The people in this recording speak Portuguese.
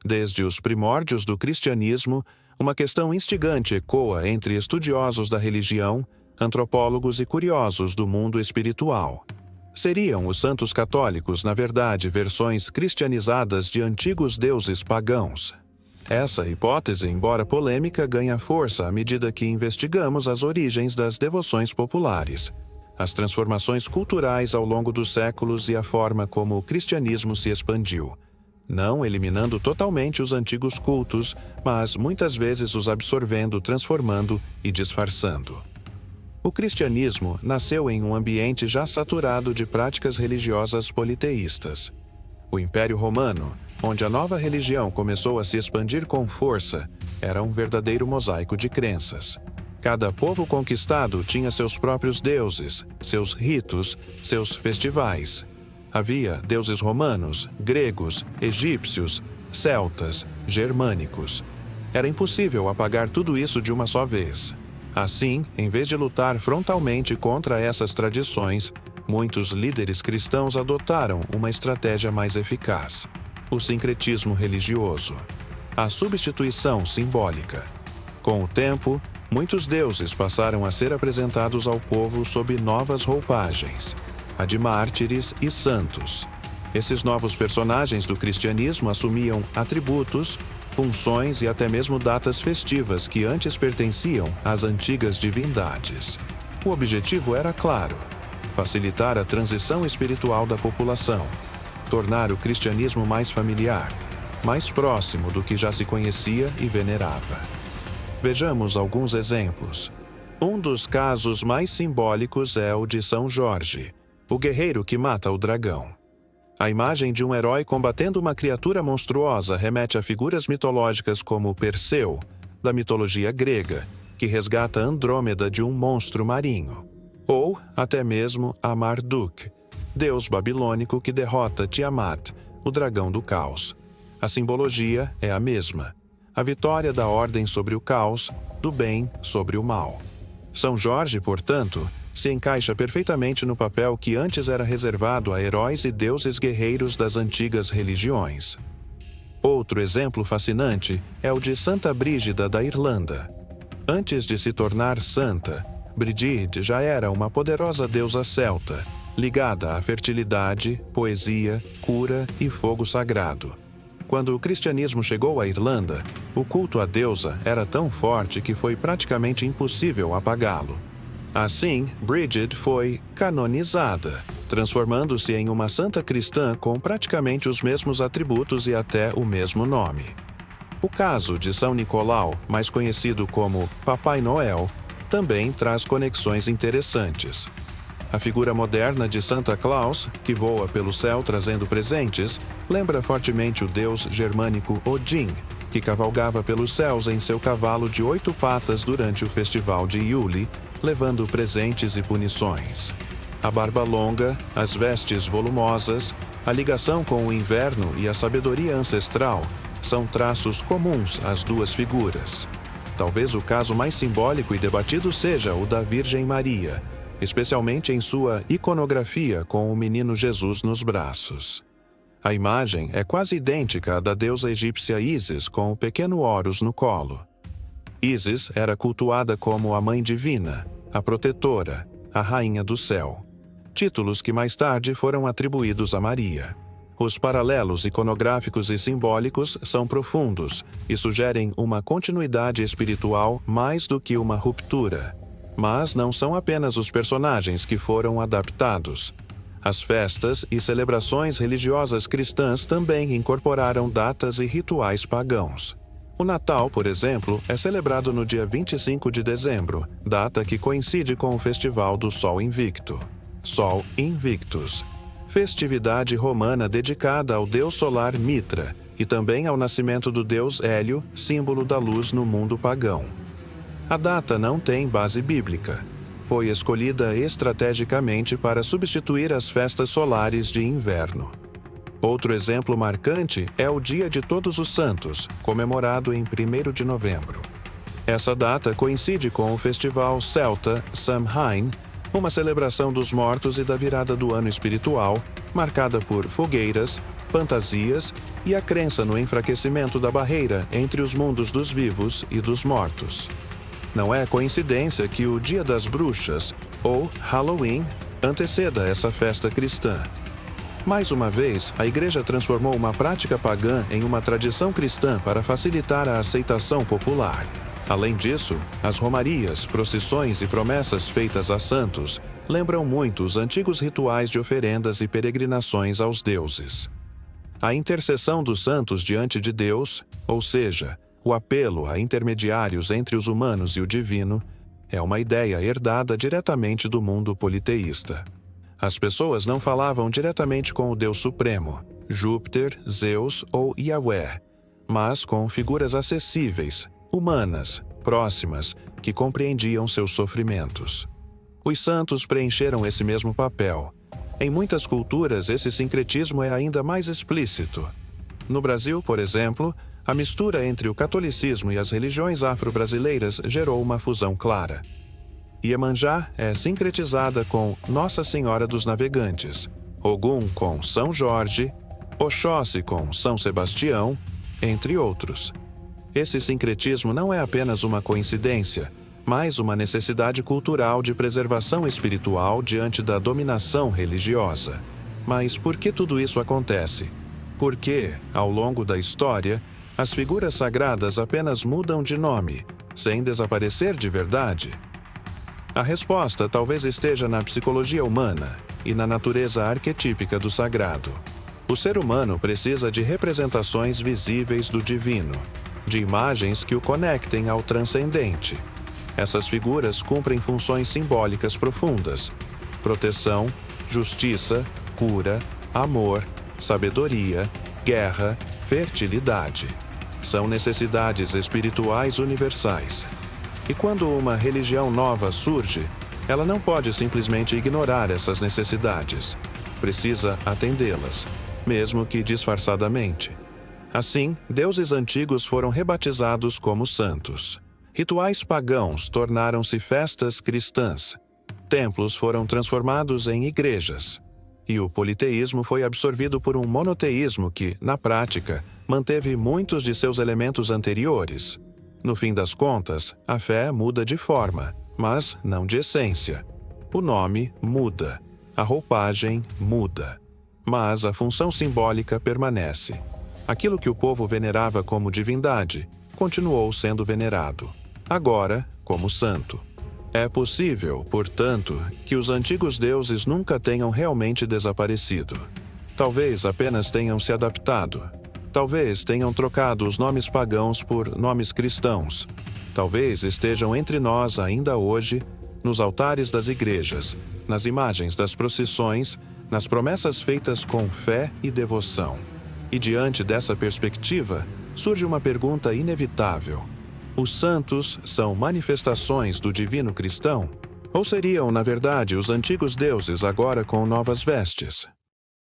Desde os primórdios do cristianismo, uma questão instigante ecoa entre estudiosos da religião, antropólogos e curiosos do mundo espiritual. Seriam os santos católicos, na verdade, versões cristianizadas de antigos deuses pagãos? Essa hipótese, embora polêmica, ganha força à medida que investigamos as origens das devoções populares, as transformações culturais ao longo dos séculos e a forma como o cristianismo se expandiu, não eliminando totalmente os antigos cultos, mas muitas vezes os absorvendo, transformando e disfarçando. O cristianismo nasceu em um ambiente já saturado de práticas religiosas politeístas. O Império Romano, onde a nova religião começou a se expandir com força, era um verdadeiro mosaico de crenças. Cada povo conquistado tinha seus próprios deuses, seus ritos, seus festivais. Havia deuses romanos, gregos, egípcios, celtas, germânicos. Era impossível apagar tudo isso de uma só vez. Assim, em vez de lutar frontalmente contra essas tradições, muitos líderes cristãos adotaram uma estratégia mais eficaz: o sincretismo religioso, a substituição simbólica. Com o tempo, muitos deuses passaram a ser apresentados ao povo sob novas roupagens, a de mártires e santos. Esses novos personagens do cristianismo assumiam atributos, funções e até mesmo datas festivas que antes pertenciam às antigas divindades. O objetivo era claro: facilitar a transição espiritual da população, tornar o cristianismo mais familiar, mais próximo do que já se conhecia e venerava. Vejamos alguns exemplos. Um dos casos mais simbólicos é o de São Jorge, o guerreiro que mata o dragão. A imagem de um herói combatendo uma criatura monstruosa remete a figuras mitológicas como Perseu, da mitologia grega, que resgata Andrômeda de um monstro marinho. Ou até mesmo a Marduk, deus babilônico que derrota Tiamat, o dragão do caos. A simbologia é a mesma: a vitória da ordem sobre o caos, do bem sobre o mal. São Jorge, portanto, se encaixa perfeitamente no papel que antes era reservado a heróis e deuses guerreiros das antigas religiões. Outro exemplo fascinante é o de Santa Brígida da Irlanda. Antes de se tornar santa, Brigid já era uma poderosa deusa celta, ligada à fertilidade, poesia, cura e fogo sagrado. Quando o cristianismo chegou à Irlanda, o culto à deusa era tão forte que foi praticamente impossível apagá-lo. Assim, Brigid foi canonizada, transformando-se em uma santa cristã com praticamente os mesmos atributos e até o mesmo nome. O caso de São Nicolau, mais conhecido como Papai Noel, também traz conexões interessantes. A figura moderna de Santa Claus, que voa pelo céu trazendo presentes, lembra fortemente o deus germânico Odin, que cavalgava pelos céus em seu cavalo de 8 patas durante o festival de Yule, levando presentes e punições. A barba longa, as vestes volumosas, a ligação com o inverno e a sabedoria ancestral são traços comuns às duas figuras. Talvez o caso mais simbólico e debatido seja o da Virgem Maria, especialmente em sua iconografia com o menino Jesus nos braços. A imagem é quase idêntica à da deusa egípcia Ísis com o pequeno Horus no colo. Ísis era cultuada como a Mãe Divina, a Protetora, a Rainha do Céu. Títulos que mais tarde foram atribuídos a Maria. Os paralelos iconográficos e simbólicos são profundos e sugerem uma continuidade espiritual mais do que uma ruptura. Mas não são apenas os personagens que foram adaptados. As festas e celebrações religiosas cristãs também incorporaram datas e rituais pagãos. O Natal, por exemplo, é celebrado no dia 25 de dezembro, data que coincide com o Festival do Sol Invicto. Sol Invictus. Festividade romana dedicada ao deus solar Mitra e também ao nascimento do deus Hélio, símbolo da luz no mundo pagão. A data não tem base bíblica. Foi escolhida estrategicamente para substituir as festas solares de inverno. Outro exemplo marcante é o Dia de Todos os Santos, comemorado em 1º de novembro. Essa data coincide com o festival celta Samhain, uma celebração dos mortos e da virada do ano espiritual, marcada por fogueiras, fantasias e a crença no enfraquecimento da barreira entre os mundos dos vivos e dos mortos. Não é coincidência que o Dia das Bruxas, ou Halloween, anteceda essa festa cristã. Mais uma vez, a Igreja transformou uma prática pagã em uma tradição cristã para facilitar a aceitação popular. Além disso, as romarias, procissões e promessas feitas a santos lembram muito os antigos rituais de oferendas e peregrinações aos deuses. A intercessão dos santos diante de Deus, ou seja, o apelo a intermediários entre os humanos e o divino, é uma ideia herdada diretamente do mundo politeísta. As pessoas não falavam diretamente com o Deus Supremo, Júpiter, Zeus ou Yahweh, mas com figuras acessíveis, humanas, próximas, que compreendiam seus sofrimentos. Os santos preencheram esse mesmo papel. Em muitas culturas, esse sincretismo é ainda mais explícito. No Brasil, por exemplo, a mistura entre o catolicismo e as religiões afro-brasileiras gerou uma fusão clara. Iemanjá é sincretizada com Nossa Senhora dos Navegantes, Ogum com São Jorge, Oxóssi com São Sebastião, entre outros. Esse sincretismo não é apenas uma coincidência, mas uma necessidade cultural de preservação espiritual diante da dominação religiosa. Mas por que tudo isso acontece? Porque, ao longo da história, as figuras sagradas apenas mudam de nome, sem desaparecer de verdade? A resposta talvez esteja na psicologia humana e na natureza arquetípica do sagrado. O ser humano precisa de representações visíveis do divino, de imagens que o conectem ao transcendente. Essas figuras cumprem funções simbólicas profundas: proteção, justiça, cura, amor, sabedoria, guerra, fertilidade. São necessidades espirituais universais. E quando uma religião nova surge, ela não pode simplesmente ignorar essas necessidades. Precisa atendê-las, mesmo que disfarçadamente. Assim, deuses antigos foram rebatizados como santos. Rituais pagãos tornaram-se festas cristãs. Templos foram transformados em igrejas. E o politeísmo foi absorvido por um monoteísmo que, na prática, manteve muitos de seus elementos anteriores. No fim das contas, a fé muda de forma, mas não de essência. O nome muda, a roupagem muda, mas a função simbólica permanece. Aquilo que o povo venerava como divindade continuou sendo venerado, agora como santo. É possível, portanto, que os antigos deuses nunca tenham realmente desaparecido. Talvez apenas tenham se adaptado. Talvez tenham trocado os nomes pagãos por nomes cristãos. Talvez estejam entre nós ainda hoje, nos altares das igrejas, nas imagens das procissões, nas promessas feitas com fé e devoção. E diante dessa perspectiva, surge uma pergunta inevitável: os santos são manifestações do divino cristão? Ou seriam, na verdade, os antigos deuses agora com novas vestes?